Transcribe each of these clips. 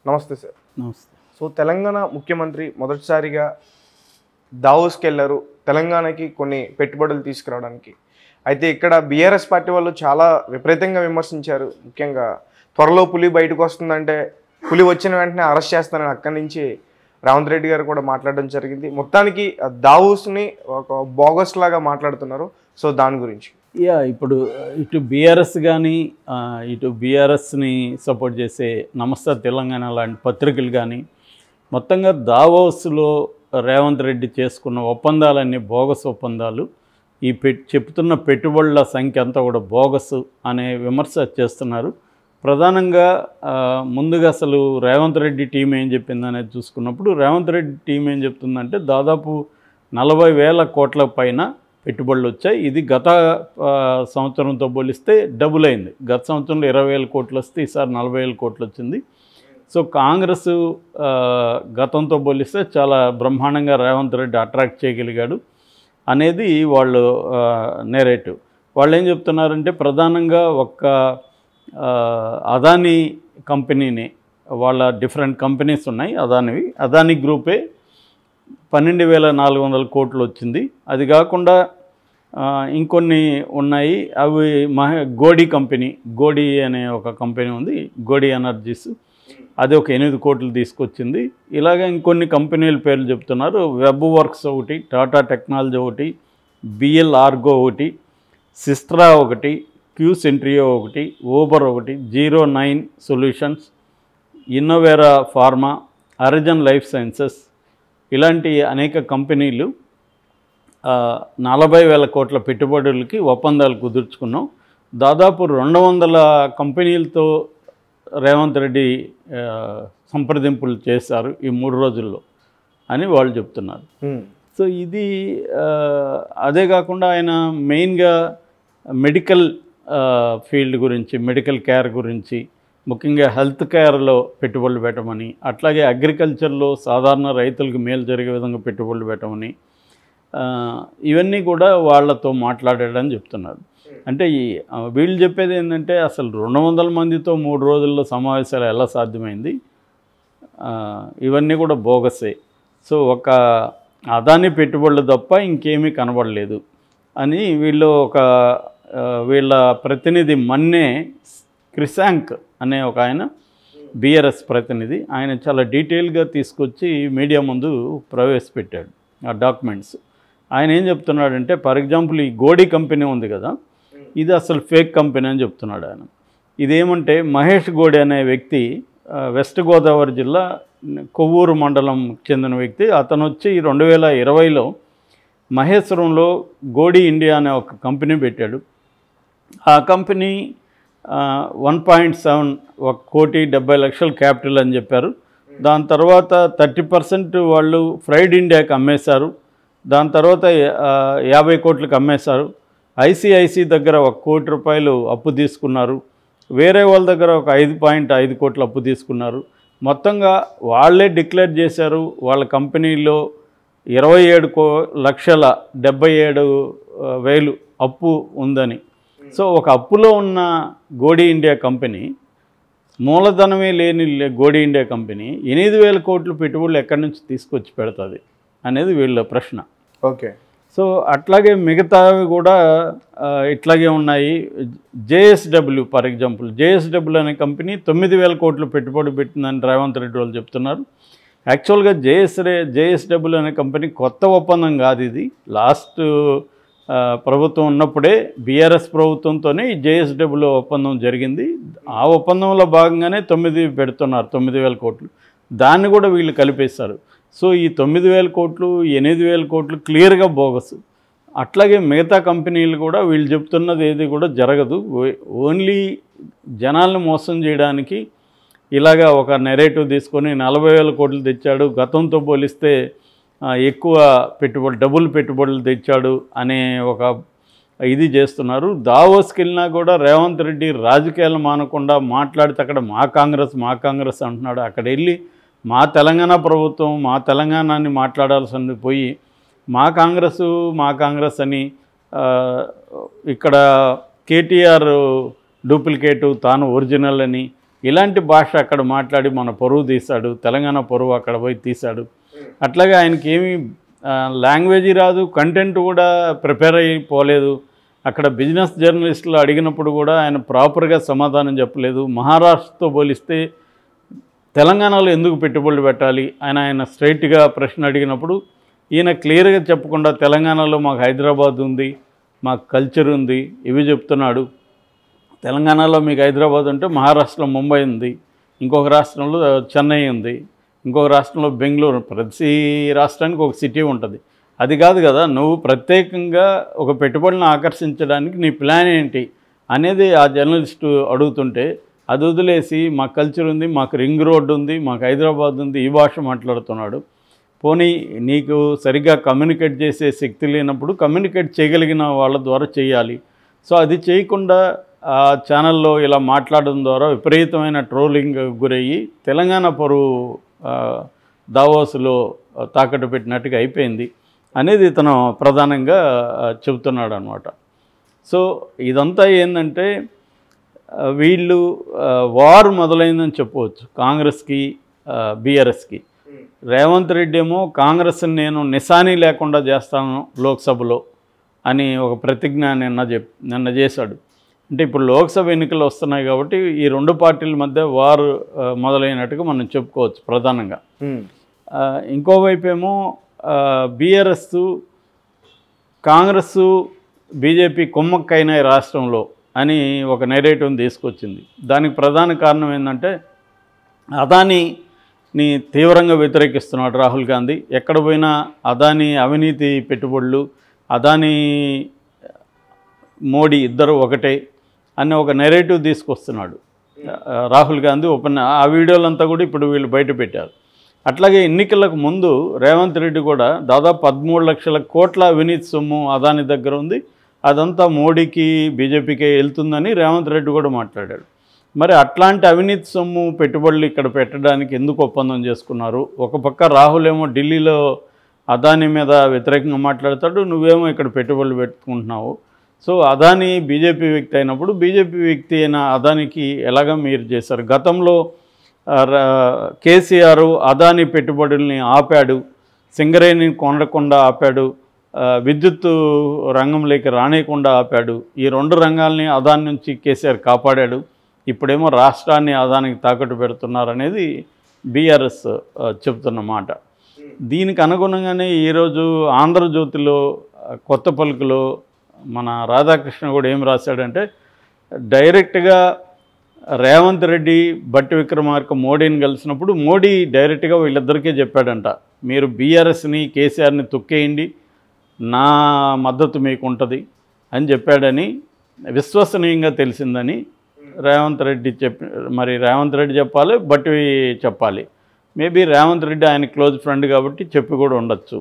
నమస్తే సార్. నమస్తే. సో తెలంగాణ ముఖ్యమంత్రి మొదటిసారిగా దావోస్కి వెళ్ళారు తెలంగాణకి కొన్ని పెట్టుబడులు తీసుకురావడానికి. అయితే ఇక్కడ బీఆర్ఎస్ పార్టీ వాళ్ళు చాలా విపరీతంగా విమర్శించారు. ముఖ్యంగా త్వరలో పులి బయటకు వస్తుందంటే పులి వచ్చిన వెంటనే అరెస్ట్ చేస్తానని అక్కడి నుంచి రేవంత్ రెడ్డి గారు కూడా మాట్లాడడం జరిగింది. మొత్తానికి దావోస్ని ఒక బోగస్ లాగా మాట్లాడుతున్నారు. సో దాని గురించి ఇప్పుడు ఇటు బీఆర్ఎస్ కానీ ఇటు బీఆర్ఎస్ని సపోర్ట్ చేసే నమస్తే తెలంగాణ లాంటి పత్రికలు కానీ మొత్తంగా దావోస్లో రేవంత్ రెడ్డి చేసుకున్న ఒప్పందాలన్నీ బోగస్ ఒప్పందాలు. ఈ చెప్తున్న పెట్టుబడుల సంఖ్య అంతా కూడా బోగస్ అనే విమర్శ చేస్తున్నారు. ప్రధానంగా ముందుగా అసలు రేవంత్ రెడ్డి టీం ఏం చెప్పిందనేది చూసుకున్నప్పుడు రేవంత్ రెడ్డి టీం ఏం చెప్తుందంటే దాదాపు 40,000 కోట్ల పైన పెట్టుబడులు వచ్చాయి. ఇది గత సంవత్సరంతో పోలిస్తే డబుల్ అయింది. గత సంవత్సరంలో 20,000 కోట్లు వస్తే ఈసారి 40,000 కోట్లు వచ్చింది. సో కాంగ్రెస్ గతంతో పోలిస్తే చాలా బ్రహ్మాండంగా రేవంత్ రెడ్డి అట్రాక్ట్ చేయగలిగాడు అనేది వాళ్ళు నేరేటివ్. వాళ్ళు ఏం చెప్తున్నారంటే ప్రధానంగా ఒక్క అదానీ కంపెనీని, వాళ్ళ డిఫరెంట్ కంపెనీస్ ఉన్నాయి అదానీ గ్రూపే 12,400 కోట్లు వచ్చింది. అది కాకుండా ఇంకొన్ని ఉన్నాయి. అవి గోడి కంపెనీ, గోడి అనే ఒక కంపెనీ ఉంది, గోడి ఎనర్జీస్, అది ఒక 8 కోట్లు తీసుకొచ్చింది. ఇలాగ ఇంకొన్ని కంపెనీల పేర్లు చెప్తున్నారు. వెబ్ వర్క్స్ ఒకటి, టాటా టెక్నాలజీ ఒకటి, బిఎల్ ఆర్గో ఒకటి, సిస్ట్రా ఒకటి, క్యూ సెంట్రియో ఒకటి, ఊబర్ ఒకటి, 09 సొల్యూషన్స్, ఇన్నోవేరా ఫార్మా, అరిజన్ లైఫ్ సైన్సెస్, ఇలాంటి అనేక కంపెనీలు 40,000 కోట్ల పెట్టుబడులకి ఒప్పందాలు కుదుర్చుకున్నాం. దాదాపు 200 కంపెనీలతో రేవంత్ రెడ్డి సంప్రదింపులు చేశారు ఈ 3 రోజుల్లో అని వాళ్ళు చెప్తున్నారు. సో ఇది అదే కాకుండా ఆయన మెయిన్గా మెడికల్ ఫీల్డ్ గురించి, మెడికల్ కేర్ గురించి, ముఖ్యంగా హెల్త్ కేర్లో పెట్టుబడులు పెట్టమని, అట్లాగే అగ్రికల్చర్లో సాధారణ రైతులకు మేలు జరిగే విధంగా పెట్టుబడులు పెట్టమని, ఇవన్నీ కూడా వాళ్ళతో మాట్లాడాడని చెప్తున్నారు. అంటే వీళ్ళు చెప్పేది ఏంటంటే అసలు 200 మందితో 3 రోజుల్లో సమావేశాలు ఎలా సాధ్యమైంది, ఇవన్నీ కూడా బోగసే. సో ఒక అదాని పెట్టుబడులు తప్ప ఇంకేమీ కనబడలేదు అని వీళ్ళ ప్రతినిధి మన్నే క్రిశాంక్ అనే ఒక ఆయన బీఆర్ఎస్ ప్రతినిధి, ఆయన చాలా డీటెయిల్గా తీసుకొచ్చి మీడియా ముందు ప్రవేశపెట్టాడు ఆ డాక్యుమెంట్స్. ఆయన ఏం చెప్తున్నాడంటే ఫర్ ఎగ్జాంపుల్ ఈ గోడి కంపెనీ ఉంది కదా, ఇది అసలు ఫేక్ కంపెనీ అని చెప్తున్నాడు ఆయన. ఇదేమంటే మహేష్ గోడి అనే వ్యక్తి వెస్ట్ గోదావరి జిల్లా కొవ్వూరు మండలం చెందిన వ్యక్తి. అతను వచ్చి 2020లో మహేశ్వరంలో గోడి ఇండియా అనే ఒక కంపెనీ పెట్టాడు. ఆ కంపెనీ 1.7 1,70,00,000 క్యాపిటల్ అని చెప్పారు. దాని తర్వాత 30% వాళ్ళు ఫ్రైడ్ ఇండియాకి అమ్మేశారు. దాని తర్వాత 50 కోట్లకు అమ్మేశారు. ఐసిఐసి దగ్గర 1 కోటి రూపాయలు అప్పు తీసుకున్నారు. వేరే వాళ్ళ దగ్గర ఒక 5.5 కోట్లు అప్పు తీసుకున్నారు. మొత్తంగా వాళ్ళే డిక్లేర్ చేశారు వాళ్ళ కంపెనీలో 27,77,000 అప్పు ఉందని. సో ఒక అప్పులో ఉన్న గోడి ఇండియా కంపెనీ, మూలధనమే లేని గోడి ఇండియా కంపెనీ 8,000 కోట్లు పెట్టుబడులు ఎక్కడి నుంచి తీసుకొచ్చి పెడుతుంది అనేది వీళ్ళ ప్రశ్న. ఓకే. సో అట్లాగే మిగతావి కూడా ఇట్లాగే ఉన్నాయి. జేఎస్డబ్ల్యూ ఫర్ ఎగ్జాంపుల్, జేఎస్డబ్ల్యూ అనే కంపెనీ 9,000 కోట్లు పెట్టుబడి పెట్టిందని రేవంత్ రెడ్డి వాళ్ళు చెప్తున్నారు. యాక్చువల్గా జేఎస్డబ్ల్యూ అనే కంపెనీ కొత్త ఒప్పందం కాదు ఇది. లాస్ట్ ప్రభుత్వం ఉన్నప్పుడే బీఆర్ఎస్ ప్రభుత్వంతోనే ఈ జేఎస్డబ్ల్యూ ఒప్పందం జరిగింది. ఆ ఒప్పందంలో భాగంగానే 9,000 కోట్లు దాన్ని కూడా వీళ్ళు కలిపేశారు. సో ఈ 9,000 కోట్లు 8,000 కోట్లు క్లియర్గా బోగస్. అట్లాగే మిగతా కంపెనీలు కూడా వీళ్ళు చెప్తున్నది ఏది కూడా జరగదు. ఓన్లీ జనాలను మోసం చేయడానికి ఇలాగా ఒక నెరేటివ్ తీసుకొని 40,000 కోట్లు తెచ్చాడు, గతంతో పోలిస్తే ఎక్కువ డబుల్ పెట్టుబడులు తెచ్చాడు అనే ఒక ఇది చేస్తున్నారు. దావోస్కి వెళ్ళినా కూడా రేవంత్ రెడ్డి రాజకీయాలు మానకుండా మాట్లాడితే అక్కడ మా కాంగ్రెస్ అంటున్నాడు. అక్కడ వెళ్ళి మా తెలంగాణ ప్రభుత్వం, మా తెలంగాణని మాట్లాడాల్సింది పోయి మా కాంగ్రెస్ అని ఇక్కడ కేటీఆర్ డూప్లికేటు, తాను ఒరిజినల్ అని ఇలాంటి భాష అక్కడ మాట్లాడి మన పరువు తీశాడు, తెలంగాణ పరువు అక్కడ పోయి తీశాడు. అట్లాగే ఆయనకి ఏమీ లాంగ్వేజీ రాదు, కంటెంట్ కూడా ప్రిపేర్ అయిపోలేదు. అక్కడ బిజినెస్ జర్నలిస్టులు అడిగినప్పుడు కూడా ఆయన ప్రాపర్గా సమాధానం చెప్పలేదు. మహారాష్ట్రతో పోలిస్తే తెలంగాణలో ఎందుకు పెట్టుబడులు పెట్టాలి ఆయన స్ట్రైట్గా ప్రశ్న అడిగినప్పుడు ఈయన క్లియర్గా చెప్పకుండా తెలంగాణలో మాకు హైదరాబాద్ ఉంది, మాకు కల్చర్ ఉంది ఇవి చెప్తున్నాడు. తెలంగాణలో మీకు హైదరాబాద్ ఉంటే మహారాష్ట్రలో ముంబై ఉంది, ఇంకొక రాష్ట్రంలో చెన్నై ఉంది, ఇంకొక రాష్ట్రంలో బెంగళూరు. ప్రతి రాష్ట్రానికి ఒక సిటీ ఉంటుంది. అది కాదు కదా, నువ్వు ప్రత్యేకంగా ఒక పెట్టుబడిని ఆకర్షించడానికి నీ ప్లాన్ ఏంటి అనేది ఆ జర్నలిస్టు అడుగుతుంటే అది వదిలేసి మాకు కల్చర్ ఉంది, మాకు రింగ్ రోడ్డు ఉంది, మాకు హైదరాబాద్ ఉంది ఈ భాష మాట్లాడుతున్నాడు. పోనీ నీకు సరిగ్గా కమ్యూనికేట్ చేసే శక్తి లేనప్పుడు కమ్యూనికేట్ చేయగలిగిన వాళ్ళ ద్వారా చేయాలి. సో అది చేయకుండా ఆ ఛానల్లో ఇలా మాట్లాడడం ద్వారా విపరీతమైన ట్రోలింగ్ గురయ్యి తెలంగాణ పరువు దావోస్లో తాకట్టు పెట్టినట్టుగా అయిపోయింది అనేది ఇతను ప్రధానంగా చెబుతున్నాడు అనమాట. సో ఇదంతా ఏంటంటే వీళ్ళు వార్ మొదలైందని చెప్పవచ్చు కాంగ్రెస్కి బీఆర్ఎస్కి. రేవంత్ రెడ్డి ఏమో కాంగ్రెస్ని నేను నిశానీ లేకుండా చేస్తాను లోక్సభలో అని ఒక ప్రతిజ్ఞ నిన్న చేశాడు. అంటే ఇప్పుడు లోక్సభ ఎన్నికలు వస్తున్నాయి కాబట్టి ఈ రెండు పార్టీల మధ్య వారు మొదలైనట్టుగా మనం చెప్పుకోవచ్చు ప్రధానంగా. ఇంకోవైపు ఏమో బీఆర్ఎస్ కాంగ్రెస్ బీజేపీ కుమ్మక్కైన రాష్ట్రంలో అని ఒక నెరేటివ్ని తీసుకొచ్చింది. దానికి ప్రధాన కారణం ఏంటంటే అదానీని తీవ్రంగా వ్యతిరేకిస్తున్నాడు రాహుల్ గాంధీ. ఎక్కడ పోయినా అదానీ అవినీతి పెట్టుబడులు, అదానీ మోడీ ఇద్దరు ఒకటే అనే ఒక నెరేటివ్ తీసుకొస్తున్నాడు రాహుల్ గాంధీ. ఆ వీడియోలంతా కూడా ఇప్పుడు వీళ్ళు బయట పెట్టారు. అట్లాగే ఎన్నికలకు ముందు రేవంత్ రెడ్డి కూడా దాదాపు 13 లక్షల కోట్ల అవినీతి సొమ్ము అదాని దగ్గర ఉంది, అదంతా మోడీకి బీజేపీకే వెళ్తుందని రేవంత్ రెడ్డి కూడా మాట్లాడాడు. మరి అట్లాంటి అవినీతి సొమ్ము పెట్టుబడులు ఇక్కడ పెట్టడానికి ఎందుకు ఒప్పందం చేసుకున్నారు? ఒక పక్క రాహుల్ ఏమో ఢిల్లీలో అదానీ మీద వ్యతిరేకంగా మాట్లాడతాడు, నువ్వేమో ఇక్కడ పెట్టుబడులు పెట్టుకుంటున్నావు. సో అదానీ బీజేపీ వ్యక్తి అయినప్పుడు బీజేపీ వ్యక్తి అయిన అదానికి ఎలాగా మీరు చేశారు? గతంలో కేసీఆర్ అదానీ పెట్టుబడుల్ని ఆపాడు, సింగరేణిని కొనకుండా ఆపాడు, విద్యుత్ రంగంలోకి రానియకుండా ఆపాడు. ఈ రెండు రంగాల్ని అదాని నుంచి కేసీఆర్ కాపాడాడు. ఇప్పుడేమో రాష్ట్రాన్ని అదానికి తాకట్టు పెడుతున్నారనేది బీఆర్ఎస్ చెబుతున్న మాట. దీనికి అనుగుణంగానే ఈరోజు ఆంధ్రజ్యోతిలో కొత్త పలుకులో మన రాధాకృష్ణ కూడా ఏం రాశాడంటే డైరెక్ట్గా రేవంత్ రెడ్డి బట్టి విక్రమార్క మోడీని కలిసినప్పుడు మోడీ డైరెక్ట్గా వీళ్ళిద్దరికీ చెప్పాడంట, మీరు బీఆర్ఎస్ని కేసీఆర్ని తొక్కేయండి, నా మద్దతు మీకు ఉంటుంది అని చెప్పాడని విశ్వసనీయంగా తెలిసిందని రేవంత్ రెడ్డి మరి రేవంత్ రెడ్డి చెప్పాలి, బట్టి చెప్పాలి. మేబీ రేవంత్ రెడ్డి ఆయన క్లోజ్ ఫ్రెండ్ కాబట్టి చెప్పి కూడా ఉండొచ్చు.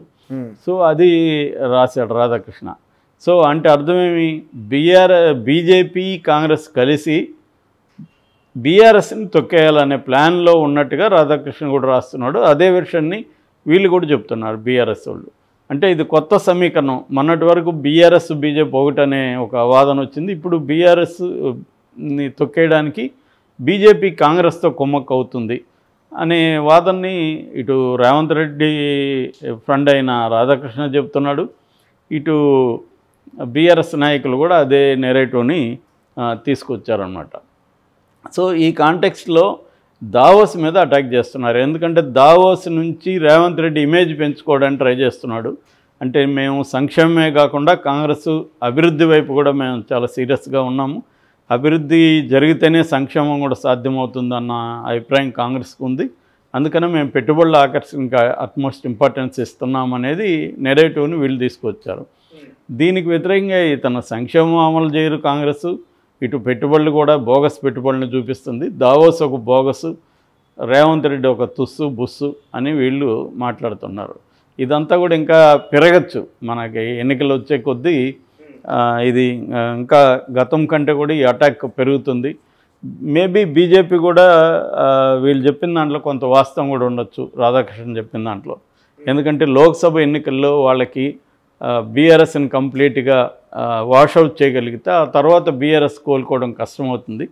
సో అది రాశాడు రాధాకృష్ణ. సో అంటే అర్థమేమి, బీజేపీ కాంగ్రెస్ కలిసి బీఆర్ఎస్ని తొక్కేయాలనే ప్లాన్లో ఉన్నట్టుగా రాధాకృష్ణ కూడా రాస్తున్నాడు. అదే విషయాన్ని వీళ్ళు కూడా చెప్తున్నారు బీఆర్ఎస్ వాళ్ళు. అంటే ఇది కొత్త సమీకరణం. మొన్నటి వరకు బీఆర్ఎస్ బీజేపీ ఒకటనే ఒక వాదన వచ్చింది. ఇప్పుడు బీఆర్ఎస్ని తొక్కేయడానికి బీజేపీ కాంగ్రెస్తో కుమ్మక్కు అవుతుంది అనే వాదనని ఇటు రేవంత్ రెడ్డి ఫ్రెండ్ అయిన రాధాకృష్ణ చెప్తున్నాడు, ఇటు బీఆర్ఎస్ నాయకులు కూడా అదే నెరేటివ్ని తీసుకొచ్చారన్నమాట. సో ఈ కాంటెక్స్ట్లో దావోస్ మీద అటాక్ చేస్తున్నారు. ఎందుకంటే దావోస్ నుంచి రేవంత్ రెడ్డి ఇమేజ్ పెంచుకోవడానికి ట్రై చేస్తున్నాడు. అంటే మేము సంక్షేమమే కాకుండా కాంగ్రెస్ అభివృద్ధి వైపు కూడా మేము చాలా సీరియస్గా ఉన్నాము, అభివృద్ధి జరిగితేనే సంక్షేమం కూడా సాధ్యమవుతుందన్న అభిప్రాయం కాంగ్రెస్కి ఉంది, అందుకనే మేము పెట్టుబడుల ఆకర్షణకి అట్మోస్ట్ ఇంపార్టెన్స్ ఇస్తున్నామనేది నెరేటివ్ని వీళ్ళు తీసుకొచ్చారు. దీనికి వ్యతిరేకంగా ఇతను సంక్షేమం అమలు చేయరు కాంగ్రెస్, ఇటు పెట్టుబడులు కూడా బోగస్ పెట్టుబడులను చూపిస్తుంది. దావోస్ ఒక బోగసు, రేవంత్ రెడ్డి ఒక తుస్సు బుస్సు అని వీళ్ళు మాట్లాడుతున్నారు. ఇదంతా కూడా ఇంకా పెరగచ్చు, మనకి ఎన్నికలు వచ్చే కొద్దీ ఇది ఇంకా గతం కంటే కూడా ఈ అటాక్ పెరుగుతుంది. మేబీ బీజేపీ కూడా వీళ్ళు చెప్పిన దాంట్లో కొంత వాస్తవం కూడా ఉండొచ్చు రాధాకృష్ణ చెప్పిన దాంట్లో. ఎందుకంటే లోక్సభ ఎన్నికల్లో వాళ్ళకి బీఆర్ఎస్ని కంప్లీట్గా వాషౌట్ చేయగలిగితే ఆ తర్వాత బీఆర్ఎస్ కోలుకోవడం కష్టమవుతుంది.